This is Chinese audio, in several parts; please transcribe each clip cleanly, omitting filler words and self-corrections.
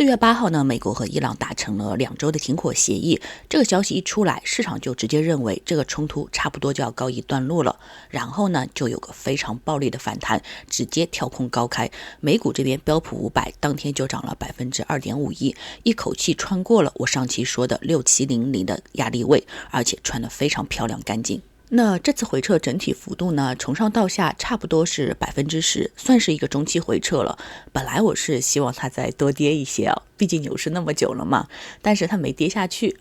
4月8号呢，美国和伊朗达成了2周的停火协议。这个消息一出来，市场就直接认为这个冲突差不多就要告一段落了。然后呢，就有个非常暴力的反弹，直接跳空高开。美股这边标普500当天就涨了 2.51%，一口气穿过了我上期说的6700的压力位，而且穿得非常漂亮干净。那这次回撤整体幅度呢，从上到下差不多是10%，算是一个中期回撤了。本来我是希望它再多跌一些啊，毕竟牛市那么久了嘛，但是它没跌下去，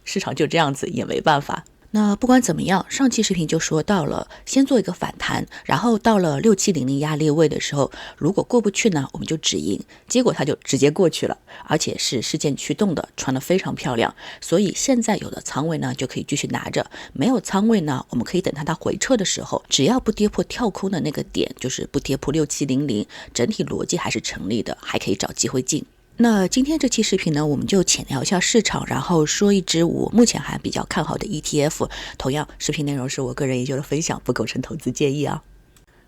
市场就这样子也没办法。那不管怎么样，上期视频就说到了，先做一个反弹，然后到了6700压力位的时候，如果过不去呢，我们就止盈。结果它就直接过去了，而且是事件驱动的，穿得非常漂亮。所以现在有的仓位呢，就可以继续拿着；没有仓位呢，我们可以等它回撤的时候，只要不跌破跳空的那个点，就是不跌破6700，整体逻辑还是成立的，还可以找机会进。那今天这期视频呢，我们就浅聊一下市场，然后说一只我目前还比较看好的 ETF。同样，视频内容是我个人研究的分享，不构成投资建议啊。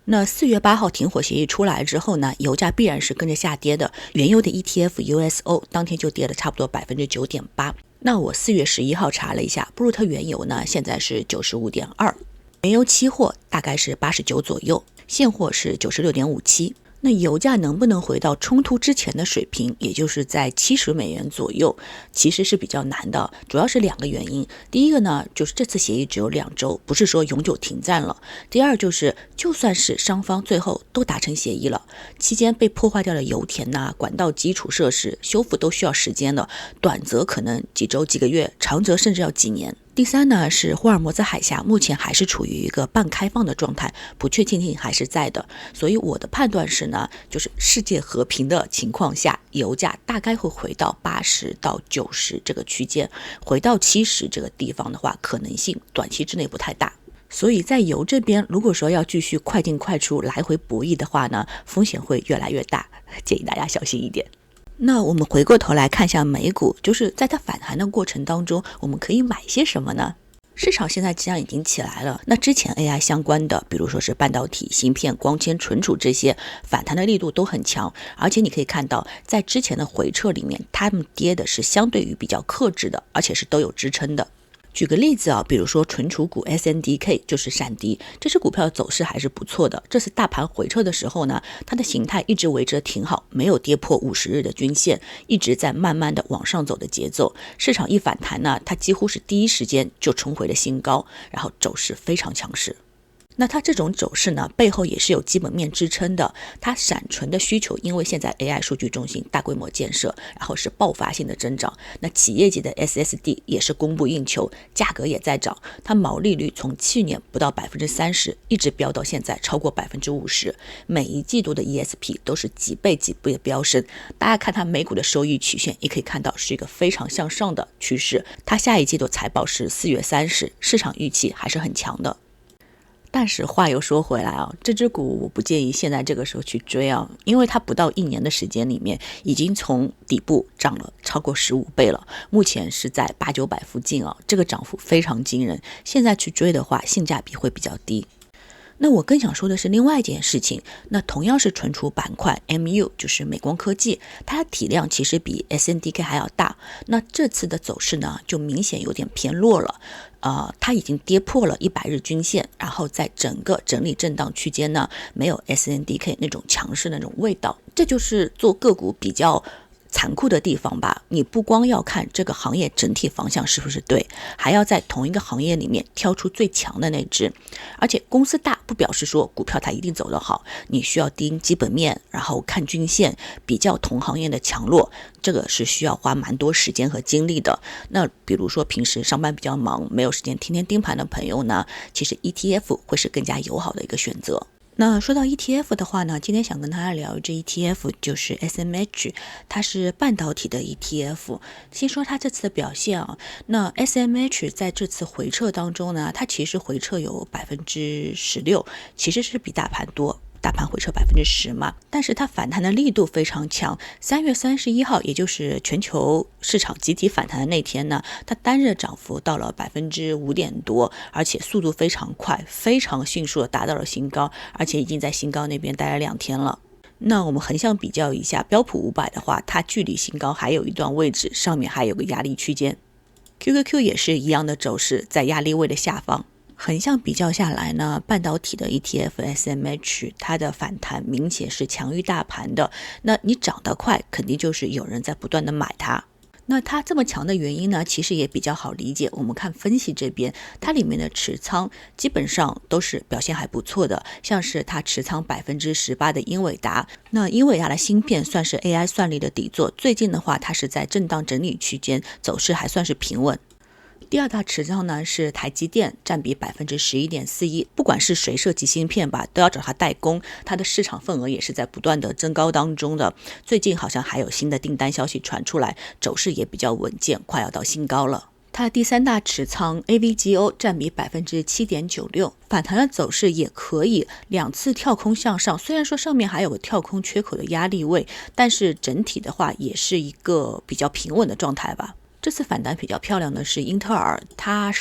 那4月8号停火协议出来之后呢，油价必然是跟着下跌的。原油的 ETF USO 当天就跌了差不多 9.8%。那我4月11号查了一下，布鲁特原油呢现在是 95.2， 原油期货大概是89左右，现货是 96.57。那油价能不能回到冲突之前的水平，也就是在$70左右，其实是比较难的，主要是2个原因。第一个呢，就是这次协议只有2周，不是说永久停战了。第二就是，就算是双方最后都达成协议了，期间被破坏掉的油田管道基础设施修复都需要时间的，短则可能几周几个月，长则甚至要几年。第三呢，是霍尔摩兹海峡目前还是处于一个半开放的状态，不确定性还是在的，所以我的判断是呢，就是世界和平的情况下，油价大概会回到80到90这个区间，回到70这个地方的话，可能性短期之内不太大。所以在油这边，如果说要继续快进快出来回博弈的话呢，风险会越来越大，建议大家小心一点。那我们回过头来看一下美股，就是在它反弹的过程当中，我们可以买些什么呢？市场现在既然已经起来了，那之前 AI 相关的，比如说是半导体、芯片、光纤、存储这些反弹的力度都很强，而且你可以看到，在之前的回撤里面，它们跌的是相对于比较克制的，而且是都有支撑的。举个例子啊，比如说存储股 SNDK 就是闪迪，这只股票的走势还是不错的。这次大盘回撤的时候呢，它的形态一直维持得挺好，没有跌破50日的均线，一直在慢慢的往上走的节奏。市场一反弹呢，它几乎是第一时间就冲回了新高，然后走势非常强势。那它这种走势呢，背后也是有基本面支撑的。它闪存的需求，因为现在 AI 数据中心大规模建设，然后是爆发性的增长。那企业级的 SSD 也是供不应求，价格也在涨。它毛利率从去年不到 30%， 一直飙到现在超过 50%。每一季度的 ESP 都是几倍几倍的飙升。大家看它美股的收益曲线，也可以看到是一个非常向上的趋势。它下一季度财报是4月30，市场预期还是很强的。但是话又说回来啊，这只股我不建议现在这个时候去追啊，因为它不到1年的时间里面，已经从底部涨了超过15倍了，目前是在800-900附近啊，这个涨幅非常惊人。现在去追的话，性价比会比较低。那我更想说的是另外一件事情，那同样是存储板块 MU 就是美光科技，它的体量其实比 SNDK 还要大，那这次的走势呢就明显有点偏弱了，它已经跌破了100日均线，然后在整个整理震荡区间呢，没有 SNDK 那种强势的那种味道，这就是做个股比较残酷的地方吧。你不光要看这个行业整体方向是不是对，还要在同一个行业里面挑出最强的那只。而且公司大不表示说股票它一定走得好，你需要盯基本面，然后看均线，比较同行业的强弱，这个是需要花蛮多时间和精力的。那比如说平时上班比较忙，没有时间天天盯盘的朋友呢，其实 ETF 会是更加友好的一个选择。那说到 ETF 的话呢，今天想跟大家聊一只 ETF， 就是 SMH， 它是半导体的 ETF。先说它这次的表现啊，那 SMH 在这次回撤当中呢，它其实回撤有 16%， 其实是比大盘多。大盘回撤 10% 嘛，但是它反弹的力度非常强。3月31号，也就是全球市场集体反弹的那天呢，它单日涨幅到了 5% 点多，而且速度非常快，非常迅速的达到了新高，而且已经在新高那边待了2天了。那我们横向比较一下标普500的话，它距离新高还有一段位置，上面还有个压力区间。QQQ 也是一样的走势，在压力位的下方。横向比较下来呢，半导体的 ETF SMH 它的反弹明显是强于大盘的。那你涨得快，肯定就是有人在不断的买它。那它这么强的原因呢，其实也比较好理解。我们看分析这边，它里面的持仓基本上都是表现还不错的，像是它持仓18%的英伟达。那英伟达的芯片算是 AI 算力的底座，最近的话它是在震荡整理区间，走势还算是平稳。第二大持仓呢是台积电，占比11.41%，不管是谁设计芯片吧，都要找它代工，它的市场份额也是在不断的增高当中的。最近好像还有新的订单消息传出来，走势也比较稳健，快要到新高了。它的第三大持仓 AVGO 占比7.96%，反弹的走势也可以，2次跳空向上，虽然说上面还有个跳空缺口的压力位，但是整体的话也是一个比较平稳的状态吧。这次反弹比较漂亮的是英特尔，它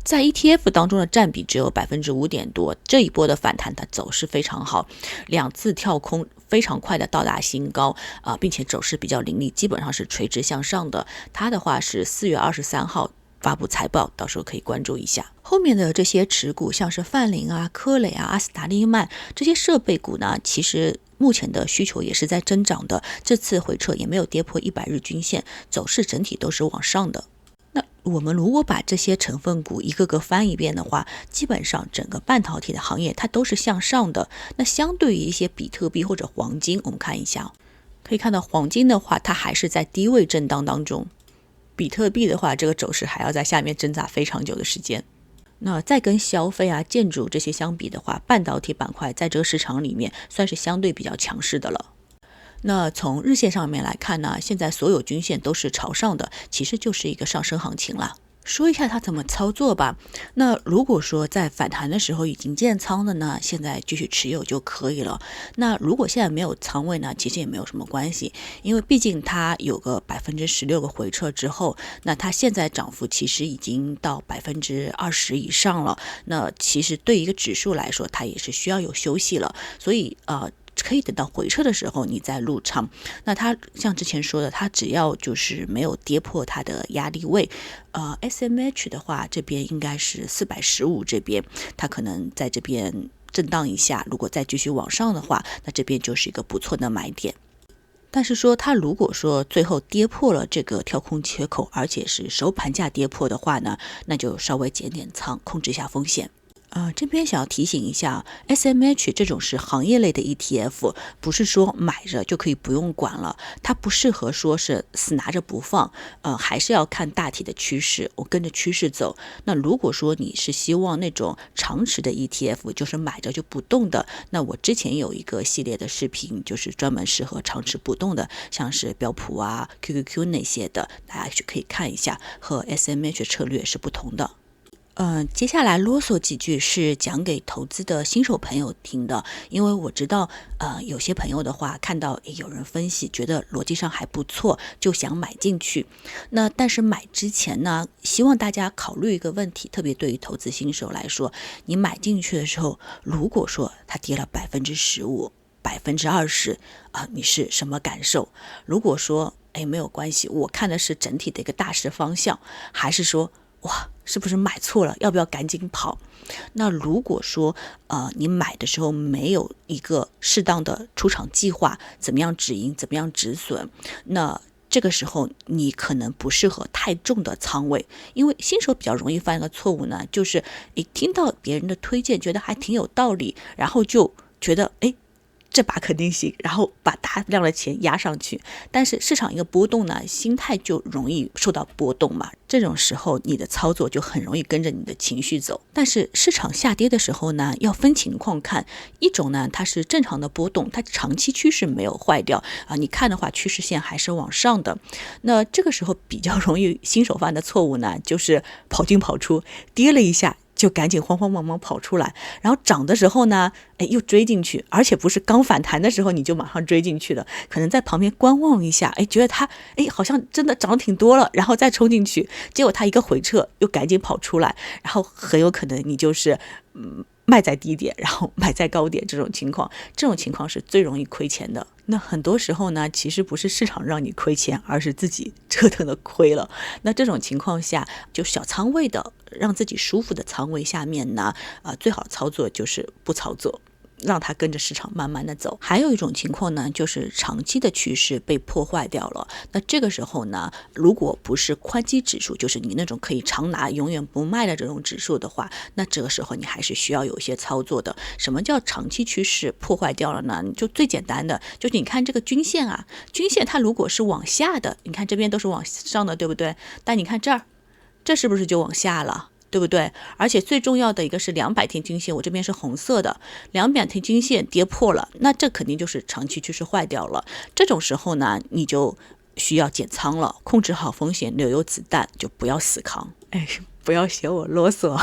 在 ETF 当中的占比只有5%点多，这一波的反弹它走势非常好，2次跳空非常快的到达新高并且走势比较凌厉，基本上是垂直向上的。它的话是4月23号发布财报，到时候可以关注一下。后面的这些持股像是泛羚啊、科磊啊、阿斯达利曼这些设备股呢，其实目前的需求也是在增长的，这次回撤也没有跌破100日均线，走势整体都是往上的。那我们如果把这些成分股一个个翻一遍的话，基本上整个半导体的行业它都是向上的。那相对于一些比特币或者黄金，我们看一下，可以看到黄金的话它还是在低位震荡当中，比特币的话这个走势还要在下面挣扎非常久的时间。那再跟消费啊、建筑这些相比的话，半导体板块在这个市场里面算是相对比较强势的了。那从日线上面来看呢，现在所有均线都是朝上的，其实就是一个上升行情了。说一下它怎么操作吧。那如果说在反弹的时候已经建仓的呢，现在继续持有就可以了。那如果现在没有仓位呢，其实也没有什么关系，因为毕竟它有个16%个回撤之后，那它现在涨幅其实已经到20%以上了。那其实对一个指数来说，它也是需要有休息了，所以可以等到回撤的时候你再入场。那它像之前说的，它只要就是没有跌破它的压力位SMH 的话，这边应该是415，这边它可能在这边震荡一下，如果再继续往上的话，那这边就是一个不错的买点。但是说它如果说最后跌破了这个跳空缺口，而且是收盘价跌破的话呢，那就稍微减点仓，控制一下风险。这边想要提醒一下 SMH 这种是行业类的 ETF， 不是说买着就可以不用管了，它不适合说是死拿着不放，还是要看大体的趋势，我跟着趋势走。那如果说你是希望那种长持的 ETF， 就是买着就不动的，那我之前有一个系列的视频，就是专门适合长持不动的，像是标普啊、QQQ 那些的，大家去可以看一下，和 SMH 策略是不同的。接下来啰嗦几句是讲给投资的新手朋友听的，因为我知道有些朋友的话看到有人分析觉得逻辑上还不错，就想买进去。那但是买之前呢，希望大家考虑一个问题，特别对于投资新手来说，你买进去的时候，如果说它跌了15%、20%你是什么感受？如果说没有关系，我看的是整体的一个大势方向，还是说哇，是不是买错了？要不要赶紧跑？那如果说你买的时候没有一个适当的出场计划，怎么样止盈，怎么样止损，那这个时候你可能不适合太重的仓位，因为新手比较容易犯一个错误呢，就是你听到别人的推荐，觉得还挺有道理，然后就觉得这把肯定行，然后把大量的钱压上去。但是市场一个波动呢，心态就容易受到波动嘛，这种时候你的操作就很容易跟着你的情绪走。但是市场下跌的时候呢，要分情况看，一种呢它是正常的波动，它长期趋势没有坏掉你看的话趋势线还是往上的，那这个时候比较容易新手犯的错误呢，就是跑进跑出，跌了一下就赶紧慌慌忙忙跑出来，然后涨的时候呢又追进去，而且不是刚反弹的时候你就马上追进去的，可能在旁边观望一下，觉得它好像真的涨得挺多了，然后再冲进去，结果它一个回撤又赶紧跑出来，然后很有可能你就是卖在低点，然后买在高点，这种情况是最容易亏钱的。那很多时候呢，其实不是市场让你亏钱，而是自己折腾的亏了。那这种情况下，就小仓位的，让自己舒服的仓位下面呢，最好操作就是不操作，让它跟着市场慢慢的走。还有一种情况呢，就是长期的趋势被破坏掉了。那这个时候呢，如果不是宽基指数，就是你那种可以长拿永远不卖的这种指数的话，那这个时候你还是需要有一些操作的。什么叫长期趋势破坏掉了呢？就最简单的，就是你看这个均线啊，均线它如果是往下的，你看这边都是往上的，对不对？但你看这儿，这是不是就往下了？对不对？而且最重要的一个是200天均线，我这边是红色的，200天均线跌破了，那这肯定就是长期趋势坏掉了。这种时候呢，你就需要减仓了，控制好风险，留有子弹，就不要死扛。不要嫌我啰嗦。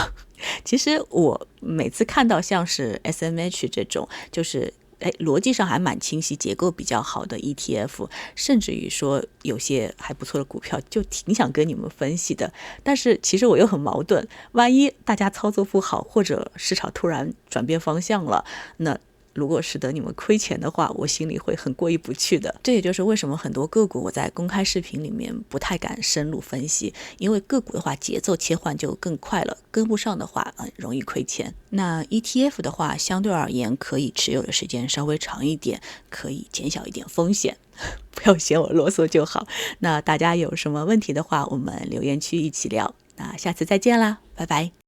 其实我每次看到像是 SMH 这种，就是逻辑上还蛮清晰，结构比较好的 ETF， 甚至于说有些还不错的股票，就挺想跟你们分析的。但是其实我又很矛盾，万一大家操作不好，或者市场突然转变方向了，那如果使得你们亏钱的话，我心里会很过意不去的。这也就是为什么很多个股我在公开视频里面不太敢深入分析，因为个股的话节奏切换就更快了，跟不上的话容易亏钱。那 ETF 的话相对而言可以持有的时间稍微长一点，可以减小一点风险。不要嫌我啰嗦就好。那大家有什么问题的话，我们留言区一起聊。那下次再见啦，拜拜。